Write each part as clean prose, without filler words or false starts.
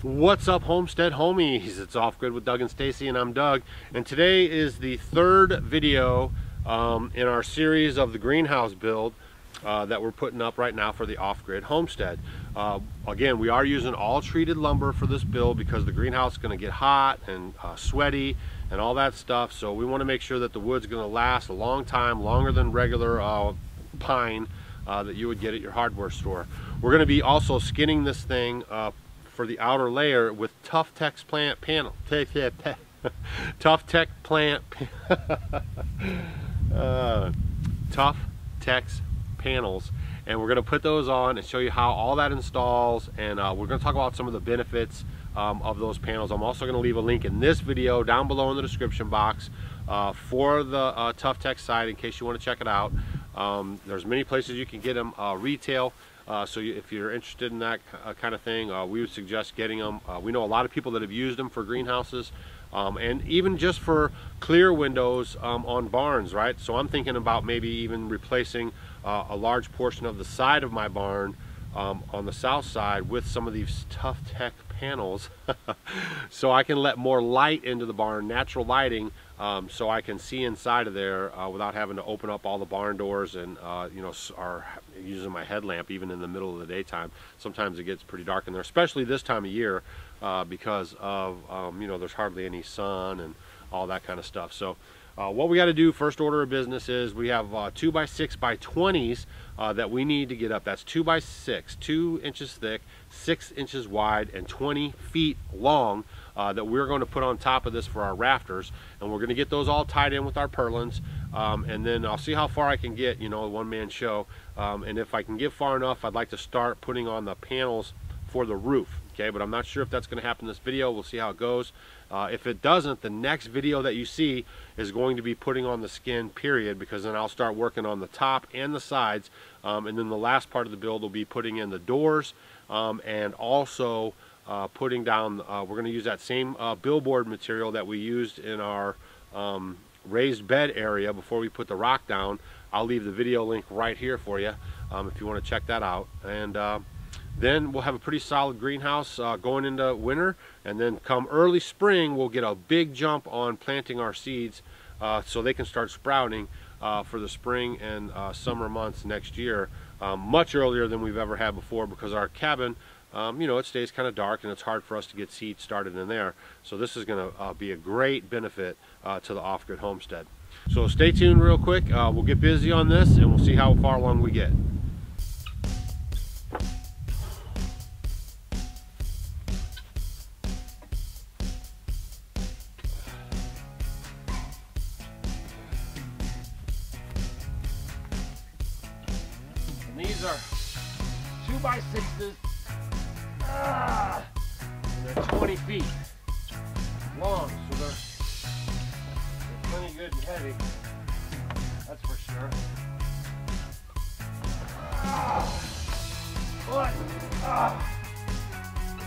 What's up, homestead homies? It's Off Grid with Doug and Stacy, and I'm Doug. And today is the third video in our series of the greenhouse build that we're putting up right now for the Off Grid homestead. Again, we are using all treated lumber for this build because the greenhouse is going to get hot and sweaty and all that stuff. So we want to make sure that the wood's going to last a long time, longer than regular pine that you would get at your hardware store. We're going to be also skinning this thing for the outer layer with Tough Tex plant panel. Tough Tex plant. Tough Tex panels, and we're going to put those on and show you how all that installs, and we're going to talk about some of the benefits of those panels. I'm also going to leave a link in this video down below in the description box for the Tough Tex site in case you want to check it out. There's many places you can get them retail. So if you're interested in that kind of thing, we would suggest getting them. We know a lot of people that have used them for greenhouses and even just for clear windows on barns, right? So I'm thinking about maybe even replacing a large portion of the side of my barn on the south side with some of these Tough Tex panels so I can let more light into the barn, natural lighting, so I can see inside of there without having to open up all the barn doors and you know, or using my headlamp even in the middle of the daytime. Sometimes it gets pretty dark in there, especially this time of year because of you know, there's hardly any sun and all that kind of stuff. So what we got to do, first order of business, is we have 2x6 by 20s that we need to get up. That's 2x6, 2 inches thick, 6 inches wide, and 20 feet long that we're going to put on top of this for our rafters. And we're going to get those all tied in with our purlins, and then I'll see how far I can get, you know, a one-man show. And if I can get far enough, I'd like to start putting on the panels for the roof. Okay, but I'm not sure if that's going to happen in this video. We'll see how it goes. If it doesn't, the next video that you see is going to be putting on the skin, period, because then I'll start working on the top and the sides, and then the last part of the build will be putting in the doors, and also putting down, we're going to use that same billboard material that we used in our raised bed area before we put the rock down. I'll leave the video link right here for you if you want to check that out. And then we'll have a pretty solid greenhouse going into winter, and then come early spring we'll get a big jump on planting our seeds so they can start sprouting for the spring and summer months next year, much earlier than we've ever had before, because our cabin, you know, it stays kind of dark and it's hard for us to get seeds started in there. So this is going to be a great benefit to the Off Grid homestead. So stay tuned real quick. We'll get busy on this and we'll see how far along we get. These are 2x6s, and they're 20 feet long, so they're plenty good and heavy, that's for sure.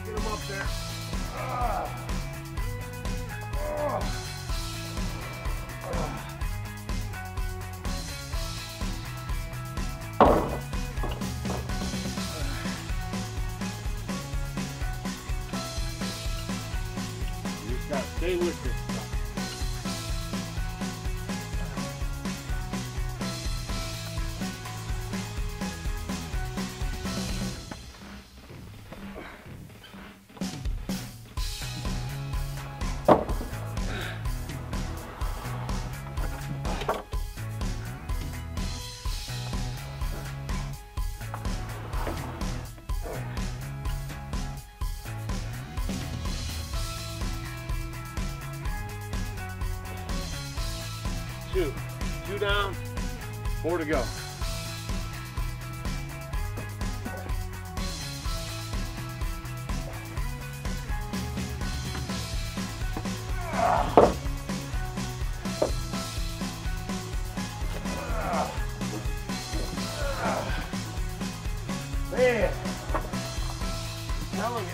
Get them up there. Stay with this stuff. Two down, 4 to go. Man, I'm telling you.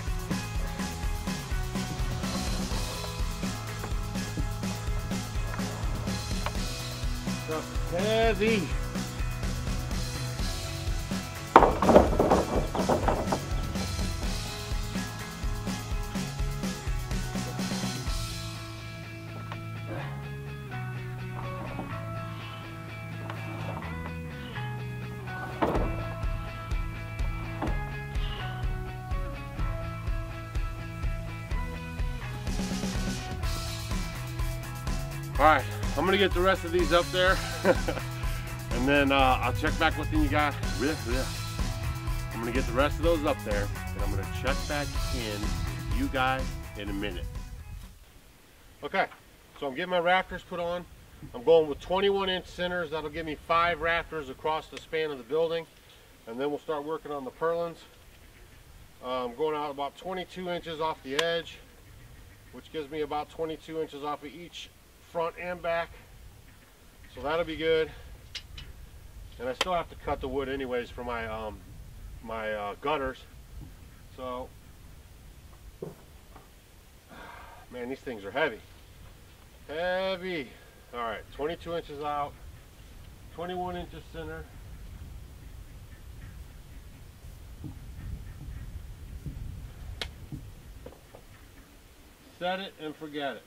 Stuff is heavy. All right, I'm gonna get the rest of these up there, and then I'll check back with you guys. I'm gonna get the rest of those up there, and I'm gonna check back in with you guys in a minute. Okay, so I'm getting my rafters put on. I'm going with 21-inch centers. That'll give me 5 rafters across the span of the building, and then we'll start working on the purlins. I'm going out about 22 inches off the edge, which gives me about 22 inches off of each front and back, so that'll be good. And I still have to cut the wood anyways for my gutters. So man, these things are heavy. All right, 22 inches out, 21 inches center. Set it and forget it.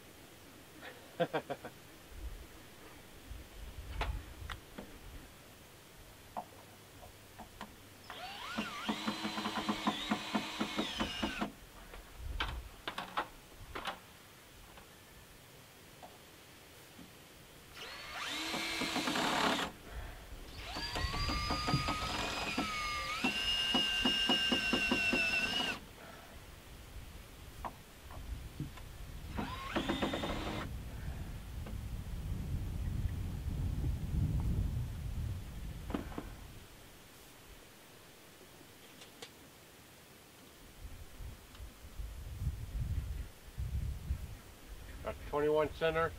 That's 21 center,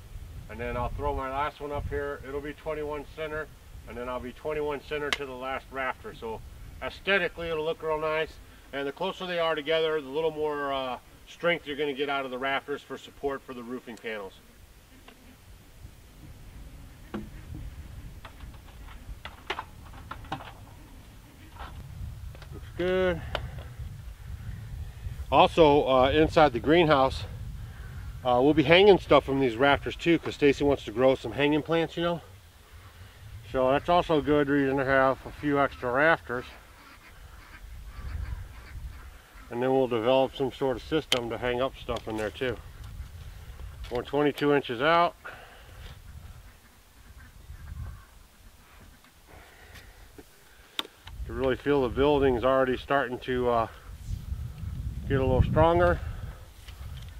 and then I'll throw my last one up here. It'll be 21 center, and then I'll be 21 center to the last rafter. So aesthetically it'll look real nice, and the closer they are together, the little more strength you're going to get out of the rafters for support for the roofing panels. Looks good. Also inside the greenhouse, we'll be hanging stuff from these rafters too, because Stacy wants to grow some hanging plants, you know. So that's also a good reason to have a few extra rafters. And then we'll develop some sort of system to hang up stuff in there too. We're 22 inches out. You really feel the building's already starting to get a little stronger.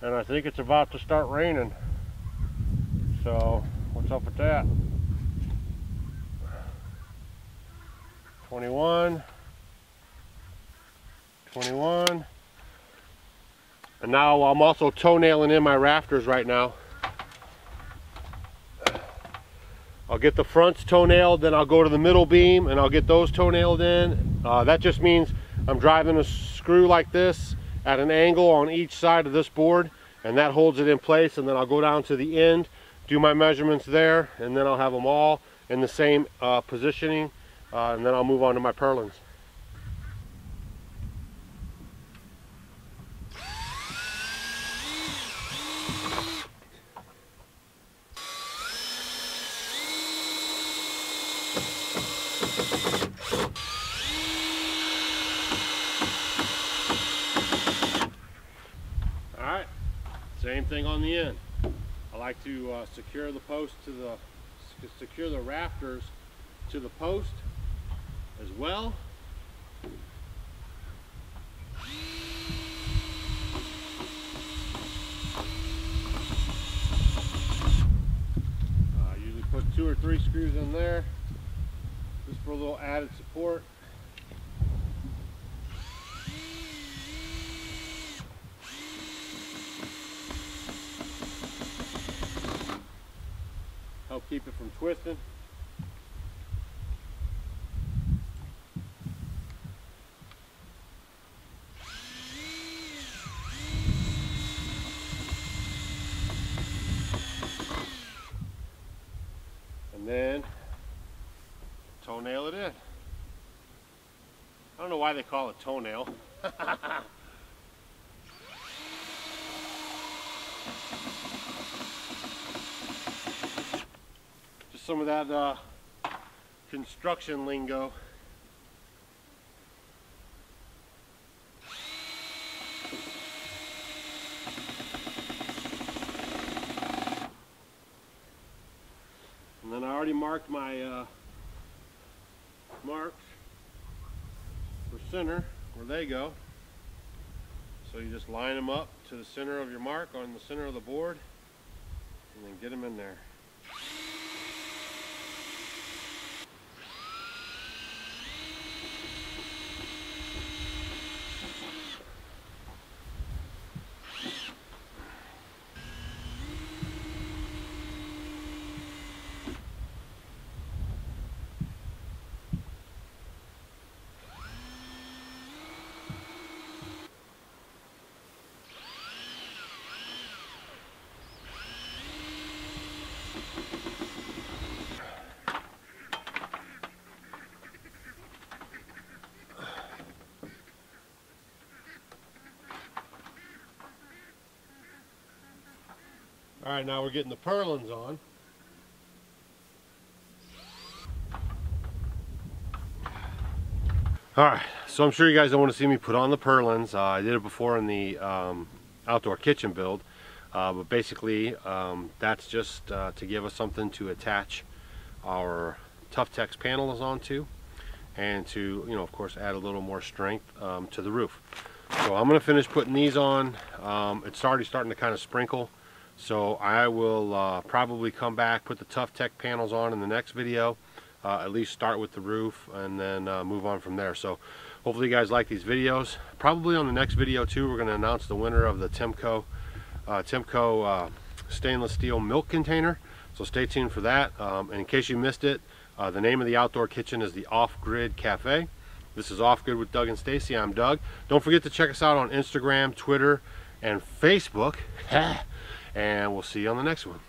And I think it's about to start raining. So what's up with that? 21. 21. And now I'm also toenailing in my rafters right now. I'll get the fronts toenailed, then I'll go to the middle beam and I'll get those toenailed in. That just means I'm driving a screw like this at an angle on each side of this board, and that holds it in place. And then I'll go down to the end, do my measurements there, and then I'll have them all in the same positioning, and then I'll move on to my purlins. Same thing on the end. I like to secure the post to secure the rafters to the post as well. Usually put 2 or 3 screws in there just for a little added support. Help keep it from twisting. And And then toenail it in. I don't know why they call it toenail. Just some of that construction lingo. And then I already marked my marks for center where they go. So you just line them up to the center of your mark on the center of the board and then get them in there. All right, now we're getting the purlins on. All right, so I'm sure you guys don't want to see me put on the purlins. I did it before in the outdoor kitchen build, but basically that's just to give us something to attach our Tough Tex panels onto, and to, you know, of course, add a little more strength to the roof. So I'm going to finish putting these on. It's already starting to kind of sprinkle. So I will probably come back, put the Tough Tex panels on in the next video, at least start with the roof, and then move on from there. So hopefully you guys like these videos. Probably on the next video too, we're going to announce the winner of the Timco stainless steel milk container. So stay tuned for that. And in case you missed it, the name of the outdoor kitchen is the Off Grid Cafe. This is Off Grid with Doug and Stacy. I'm Doug. Don't forget to check us out on Instagram, Twitter, and Facebook. And we'll see you on the next one.